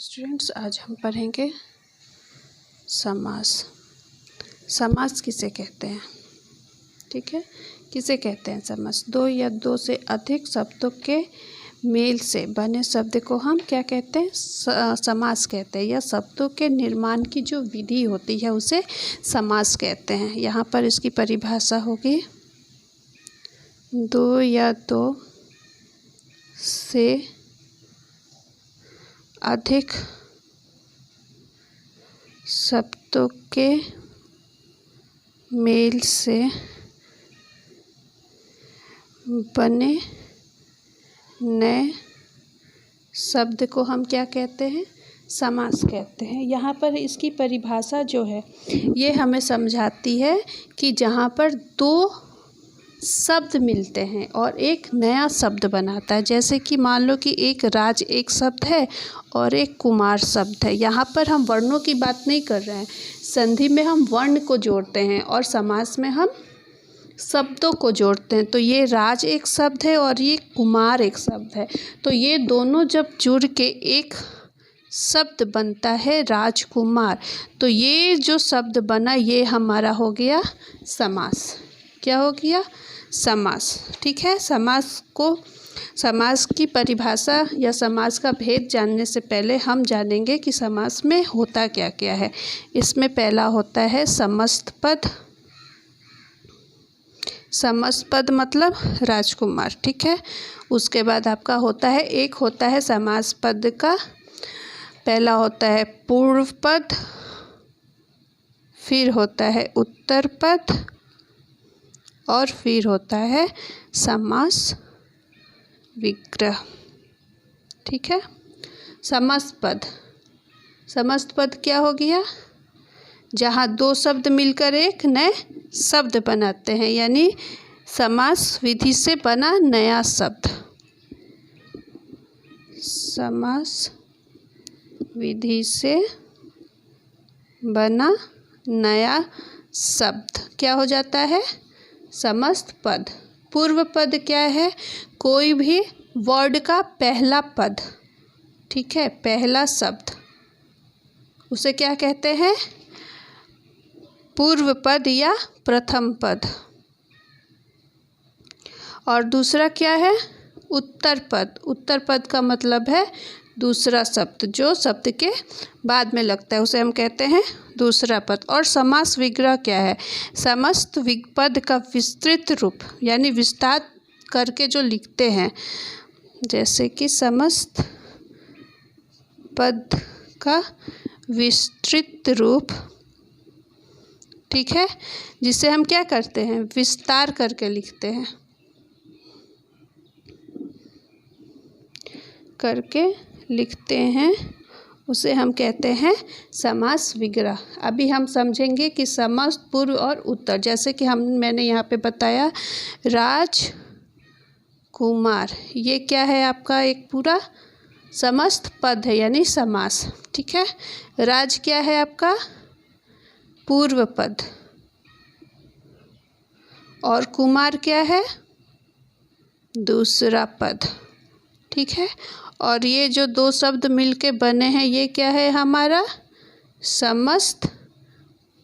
Students, आज हम पढ़ेंगे समास। समास किसे कहते हैं? ठीक है, किसे कहते हैं समास? दो या दो से अधिक शब्दों के मेल से बने शब्द को हम क्या कहते हैं? समास कहते हैं। या शब्दों के निर्माण की जो विधि होती है उसे समास कहते हैं। यहाँ पर इसकी परिभाषा होगी, दो या दो से अधिक शब्दों के मेल से बने नए शब्द को हम क्या कहते हैं? समास कहते हैं। यहाँ पर इसकी परिभाषा जो है ये हमें समझाती है कि जहाँ पर दो शब्द मिलते हैं और एक नया शब्द बनाता है। जैसे कि मान लो कि एक राज एक शब्द है और एक कुमार शब्द है। यहाँ पर हम वर्णों की बात नहीं कर रहे हैं। संधि में हम वर्ण को जोड़ते हैं और समास में हम शब्दों को जोड़ते हैं। तो ये राज एक शब्द है और ये कुमार एक शब्द है। तो ये दोनों जब जुड़ के एक शब्द बनता है राजकुमार, तो ये जो शब्द बना ये हमारा हो गया समास। क्या हो गया? समास। ठीक है, समास की परिभाषा या समास का भेद जानने से पहले हम जानेंगे कि समास में होता क्या क्या है। इसमें पहला होता है समस्त पद। समस्त पद मतलब राजकुमार। ठीक है, उसके बाद आपका होता है, एक होता है समास पद का, पहला होता है पूर्व पद, फिर होता है उत्तर पद और फिर होता है समास विग्रह। ठीक है, समस्त पद। समस्त पद क्या हो गया? जहाँ दो शब्द मिलकर एक नए शब्द बनाते हैं, यानी समास विधि से बना नया शब्द। समास विधि से बना नया शब्द क्या हो जाता है? समस्त पद। पूर्व पद क्या है? कोई भी वर्ड का पहला पद। ठीक है, पहला शब्द, उसे क्या कहते हैं? पूर्व पद या प्रथम पद। और दूसरा क्या है? उत्तर पद। उत्तर पद का मतलब है दूसरा शब्द, जो शब्द के बाद में लगता है उसे हम कहते हैं दूसरा पद। और समास विग्रह क्या है? समस्त पद का विस्तृत रूप, यानी विस्तार करके जो लिखते हैं। जैसे कि समस्त पद का विस्तृत रूप, ठीक है, जिसे हम क्या करते हैं? विस्तार करके लिखते हैं, उसे हम कहते हैं समास विग्रह। अभी हम समझेंगे कि समस्त पूर्व और उत्तर, जैसे कि मैंने यहाँ पे बताया राज कुमार, ये क्या है आपका? एक पूरा समस्त पद है, यानी समास। ठीक है, राज क्या है आपका? पूर्व पद। और कुमार क्या है? दूसरा पद। ठीक है, और ये जो दो शब्द मिलके बने हैं ये क्या है हमारा? समस्त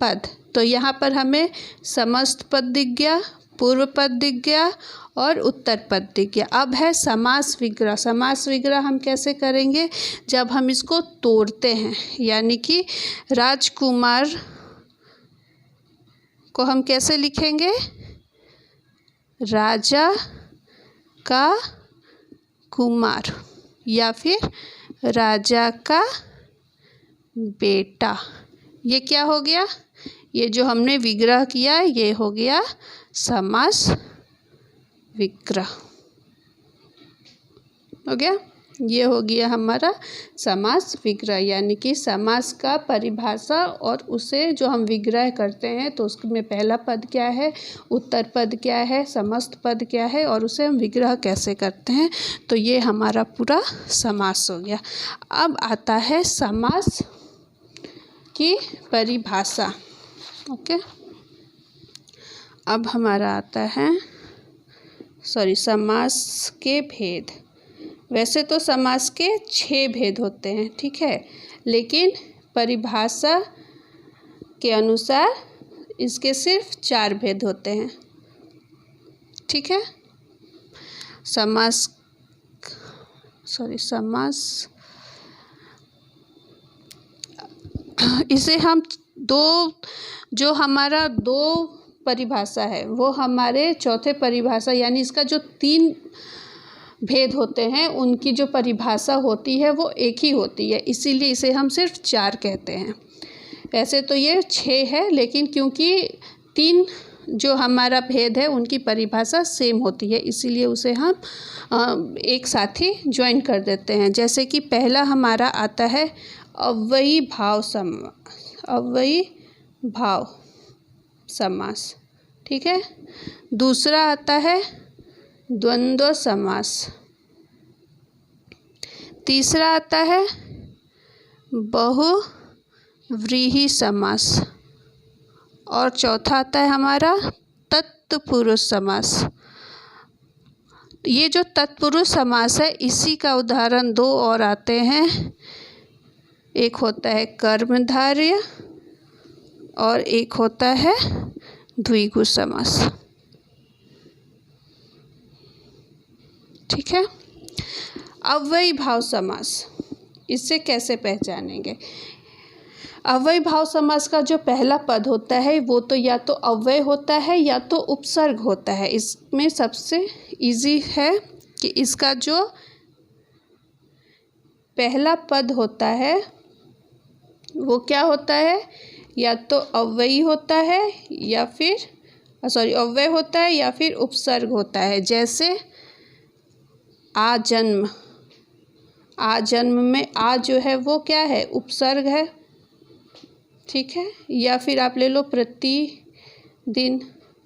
पद। तो यहाँ पर हमें समस्त पद दिख गया, पूर्व पद दिख गया और उत्तर पद दिख गया। अब है समास विग्रह। समास विग्रह हम कैसे करेंगे? जब हम इसको तोड़ते हैं, यानी कि राजकुमार को हम कैसे लिखेंगे? राजा का कुमार या फिर राजा का बेटा। ये क्या हो गया? ये जो हमने विग्रह किया ये हो गया समास विग्रह। हो गया? ये हो गया हमारा समास विग्रह, यानी कि समास का परिभाषा और उसे जो हम विग्रह करते हैं तो उसमें पहला पद क्या है, उत्तर पद क्या है, समस्त पद क्या है और उसे हम विग्रह कैसे करते हैं। तो ये हमारा पूरा समास हो गया। अब आता है समास की परिभाषा। ओके, अब हमारा आता है समास के भेद। वैसे तो समास के 6 भेद होते हैं, ठीक है, लेकिन परिभाषा के अनुसार इसके सिर्फ 4 भेद होते हैं, ठीक है। समास इसे हम जो हमारा 2 परिभाषा है वो हमारे चौथे परिभाषा यानी इसका जो 3 भेद होते हैं उनकी जो परिभाषा होती है वो एक ही होती है, इसीलिए इसे हम सिर्फ 4 कहते हैं। वैसे तो ये 6 है, लेकिन क्योंकि 3 जो हमारा भेद है उनकी परिभाषा सेम होती है, इसीलिए उसे हम एक साथ ही ज्वाइन कर देते हैं। जैसे कि पहला हमारा आता है अव्ययी भाव समास, ठीक है। दूसरा आता है द्वंद्व समास। तीसरा आता है बहुव्रीहि समास और चौथा आता है हमारा तत्पुरुष समास। ये जो तत्पुरुष समास है इसी का उदाहरण 2 और आते हैं। एक होता है कर्मधारय और एक होता है द्विगु समास, ठीक है। अव्ययी भाव समास, इससे कैसे पहचानेंगे? अव्ययी भाव समास का जो पहला पद होता है वो तो या तो अव्यय होता है या तो उपसर्ग होता है। इसमें सबसे इजी है कि इसका जो पहला पद होता है वो क्या होता है, या तो अव्ययी होता है या फिर अव्यय होता है या फिर उपसर्ग होता है। जैसे आजन्म, आजन्म में आ जो है वो क्या है, उपसर्ग है, ठीक है। या फिर आप ले लो प्रतिदिन,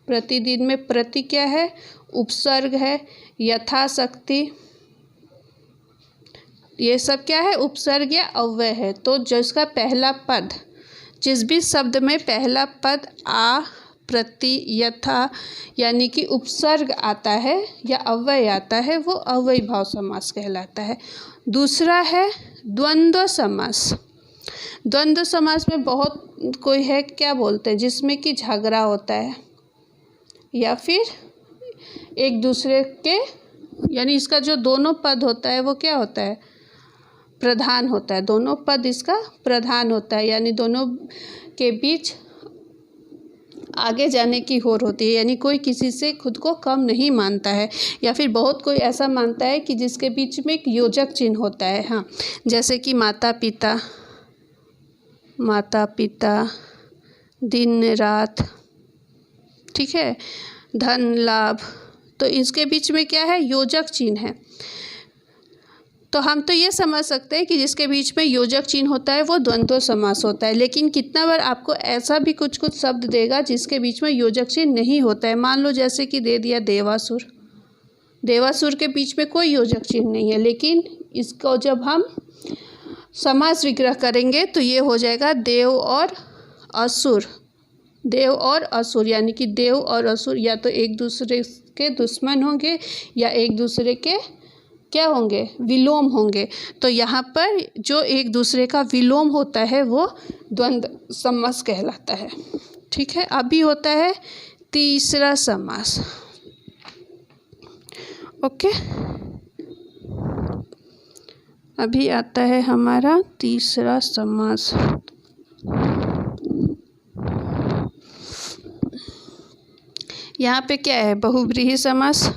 प्रतिदिन में प्रति क्या है, उपसर्ग है। यथाशक्ति, ये सब क्या है, उपसर्ग या अव्यय है। तो जिसका पहला पद, जिस भी शब्द में पहला पद आ, प्रति, यथा यानी कि उपसर्ग आता है या अव्यय आता है वो अव्ययी भाव समास कहलाता है। दूसरा है द्वंद्व समास। द्वंद्व समास में बहुत कोई है क्या बोलते हैं, जिसमें कि झगड़ा होता है या फिर एक दूसरे के, यानी इसका जो दोनों पद होता है वो क्या होता है, प्रधान होता है। दोनों पद इसका प्रधान होता है, यानी दोनों के बीच आगे जाने की होड़ होती है, यानी कोई किसी से खुद को कम नहीं मानता है। या फिर बहुत कोई ऐसा मानता है कि जिसके बीच में एक योजक चिन्ह होता है। हाँ, जैसे कि माता पिता, दिन रात, ठीक है, धन लाभ, तो इसके बीच में क्या है, योजक चिन्ह है। तो हम तो ये समझ सकते हैं कि जिसके बीच में योजक चिन्ह होता है वो द्वंद्व समास होता है। लेकिन कितना बार आपको ऐसा भी कुछ शब्द देगा जिसके बीच में योजक चिन्ह नहीं होता है। मान लो जैसे कि दे दिया देवासुर, देवासुर के बीच में कोई योजक चिन्ह नहीं है, लेकिन इसको जब हम समास विग्रह करेंगे तो ये हो जाएगा देव और असुर। देव और असुर यानी कि देव और असुर या तो एक दूसरे के दुश्मन होंगे या एक दूसरे के क्या होंगे, विलोम होंगे। तो यहाँ पर जो एक दूसरे का विलोम होता है वो द्वंद्व समास कहलाता है, ठीक है। अभी होता है तीसरा समास, ओके। अभी आता है हमारा तीसरा समास। यहाँ पे क्या है, बहुव्रीहि समास।